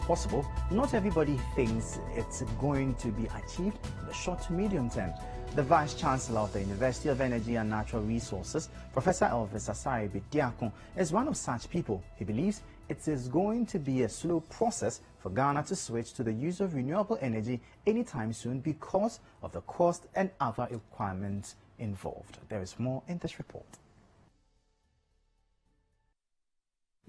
possible, not everybody thinks it's going to be achieved in the short to medium term. The Vice Chancellor of the University of Energy and Natural Resources, Professor Elvis Asare Bediakon, is one of such people. He believes it is going to be a slow process for Ghana to switch to the use of renewable energy anytime soon because of the cost and other requirements involved. There is more in this report.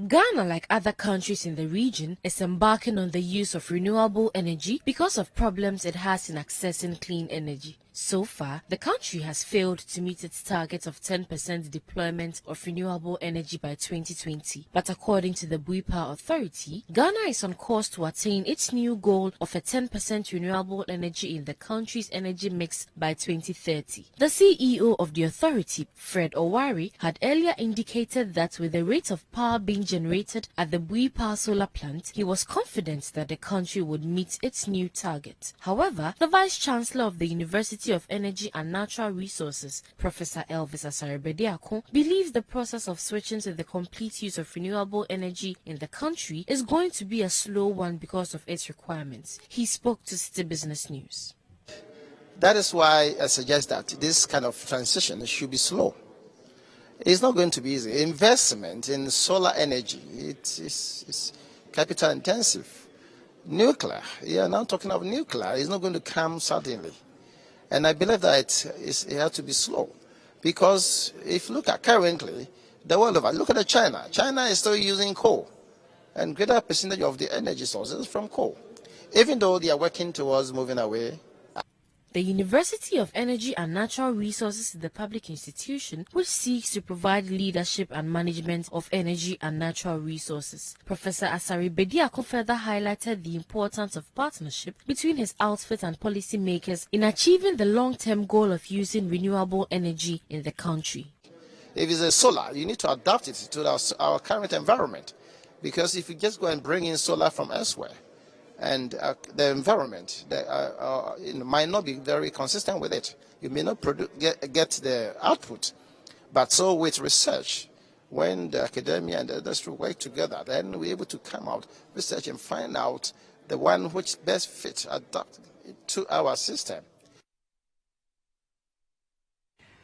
Ghana, like other countries in the region, is embarking on the use of renewable energy because of problems it has in accessing clean energy. So far, the country has failed to meet its target of 10% deployment of renewable energy by 2020. But according to the Bui Power Authority, Ghana is on course to attain its new goal of a 10% renewable energy in the country's energy mix by 2030. The CEO of the authority, Fred Owari, had earlier indicated that with the rate of power being generated at the Bui Power solar plant, he was confident that the country would meet its new target. However, the Vice Chancellor of the University of Energy and Natural Resources, Professor Elvis Asare Bediakon, believes the process of switching to the complete use of renewable energy in the country is going to be a slow one because of its requirements. He spoke to City Business News. That is why I suggest that this kind of transition should be slow. It's not going to be easy. Investment in solar energy, it's capital intensive. Nuclear, now talking about nuclear, it's not going to come suddenly. And I believe that it has to be slow. Because if you look at currently, the world over, look at China. China is still using coal. And greater percentage of the energy sources from coal. Even though they are working towards moving away. The University of Energy and Natural Resources is the public institution which seeks to provide leadership and management of energy and natural resources. Professor Asare Bediakon further highlighted the importance of partnership between his outfit and policymakers in achieving the long-term goal of using renewable energy in the country. If it's a solar, you need to adapt it to our current environment. Because if you just go and bring in solar from elsewhere, and the environment might not be very consistent with it. You may not get the output. But so with research, when the academia and the industry work together, then we're able to come out, research and find out the one which best fits, adapt to our system.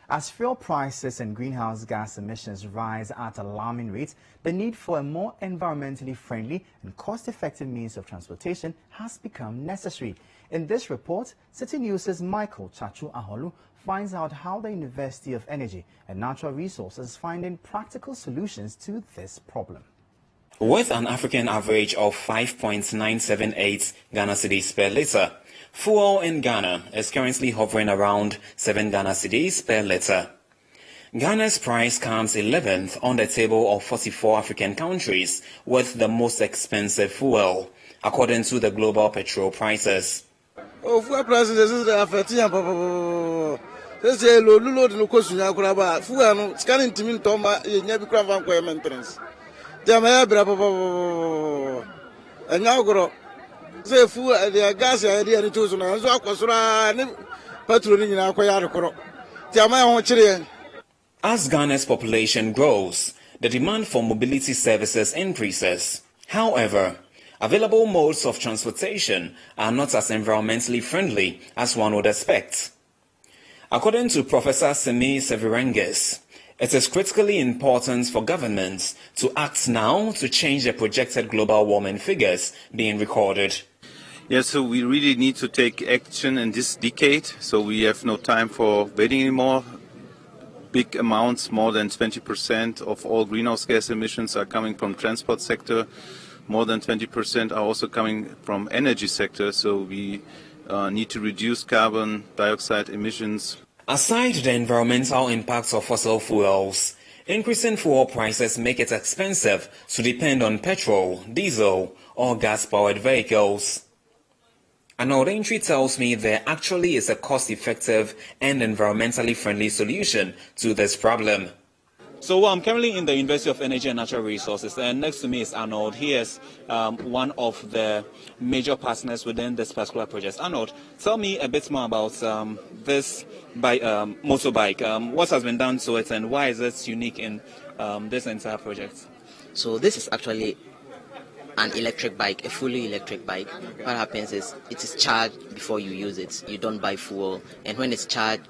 As fuel prices and greenhouse gas emissions rise at alarming rates, the need for a more environmentally friendly and cost-effective means of transportation has become necessary. In this report, City News' Michael Chachu Aholu finds out how the University of Energy and Natural Resources is finding practical solutions to this problem. With an African average of 5.978 Ghana cedis per litre, fuel in Ghana is currently hovering around 7 Ghana cedis per litre. Ghana's price comes 11th on the table of 44 African countries with the most expensive fuel, according to the global petrol prices. Fuel prices is affecting this is low no question yakuraba fuel scanning timin toma yenya bi kravan ko maintenance jamaya bra anyagoro say fuel the gas area ni to so na so akosura ni petrol ni nyina akoya rekoro jamaya ho kire. As Ghana's population grows, the demand for mobility services increases. However, available modes of transportation are not as environmentally friendly as one would expect. According to Professor Semi Severenges, it is critically important for governments to act now to change the projected global warming figures being recorded. Yes, so we really need to take action in this decade, so we have no time for waiting anymore. Big amounts, more than 20% of all greenhouse gas emissions are coming from transport sector. More than 20% are also coming from energy sector, so we need to reduce carbon dioxide emissions. Aside the environmental impacts of fossil fuels, increasing fuel prices make it expensive to depend on petrol, diesel, or gas-powered vehicles. Arnold Entry tells me there actually is a cost-effective and environmentally friendly solution to this problem. So I'm currently in the University of Energy and Natural Resources, and next to me is Arnold. He is one of the major partners within this particular project. Arnold, tell me a bit more about this motorbike. What has been done to it, and why is it unique in this entire project? So this is actually an electric bike, a fully electric bike, what happens is it is charged before you use it. You don't buy fuel, and when it's charged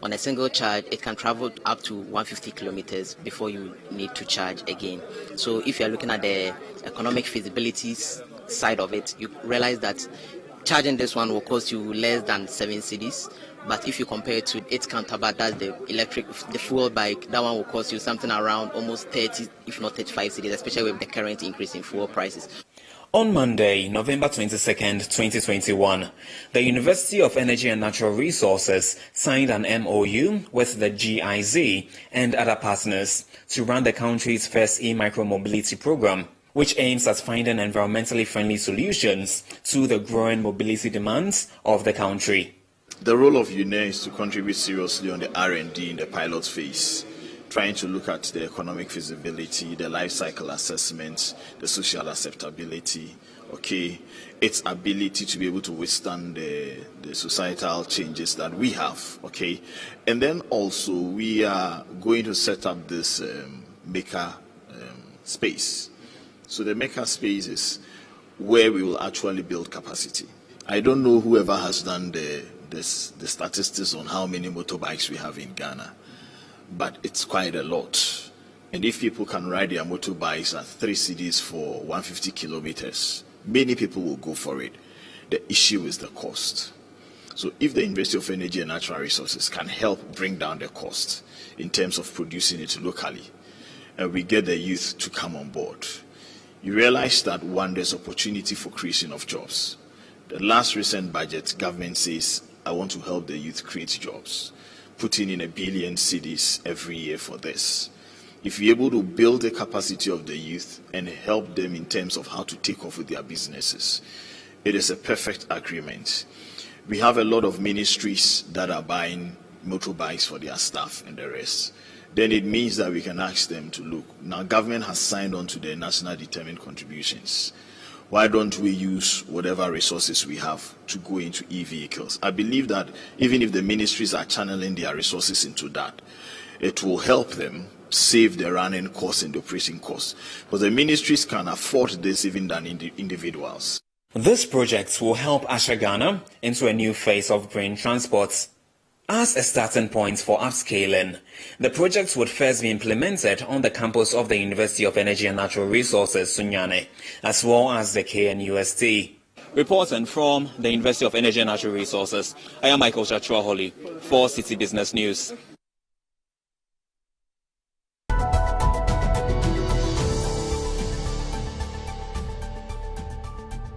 on a single charge, it can travel up to 150 kilometers before you need to charge again. So if you're looking at the economic feasibility side of it, you realize that charging this one will cost you less than 7 cedis. But if you compare it to its counterpart, that's the fuel bike, that one will cost you something around almost 30, if not 35 cedis, especially with the current increase in fuel prices. On Monday, November 22nd, 2021, the University of Energy and Natural Resources signed an MOU with the GIZ and other partners to run the country's first e-micromobility program, which aims at finding environmentally friendly solutions to the growing mobility demands of the country. The role of Uenr is to contribute seriously on the R&D in the pilot phase, trying to look at the economic feasibility, the life cycle assessment, the social acceptability, its ability to be able to withstand the societal changes that we have, And then also we are going to set up this maker space. So the maker space is where we will actually build capacity. I don't know whoever has done the statistics on how many motorbikes we have in Ghana, but it's quite a lot. And if people can ride their motorbikes at 3 cedis for 150 kilometers, many people will go for it. The issue is the cost. So if the University of Energy and Natural Resources can help bring down the cost in terms of producing it locally, and we get the youth to come on board, you realize that one, there's opportunity for creation of jobs. The last recent budget, government says, I want to help the youth create jobs, putting in 1 billion cedis every year for this. If you're able to build the capacity of the youth and help them in terms of how to take off with their businesses, it is a perfect agreement. We have a lot of ministries that are buying motorbikes for their staff and the rest. Then it means that we can ask them to look. Now, government has signed on to the national determined contributions. Why don't we use whatever resources we have to go into e-vehicles? I believe that even if the ministries are channeling their resources into that, it will help them save the running costs and the operating costs. Because the ministries can afford this even than individuals. This project will help usher Ghana into a new phase of green transport. As a starting point for upscaling, the project would first be implemented on the campus of the University of Energy and Natural Resources, Sunyani, as well as the KNUST. Reporting from the University of Energy and Natural Resources, I am Michael Chachuaholi for City Business News.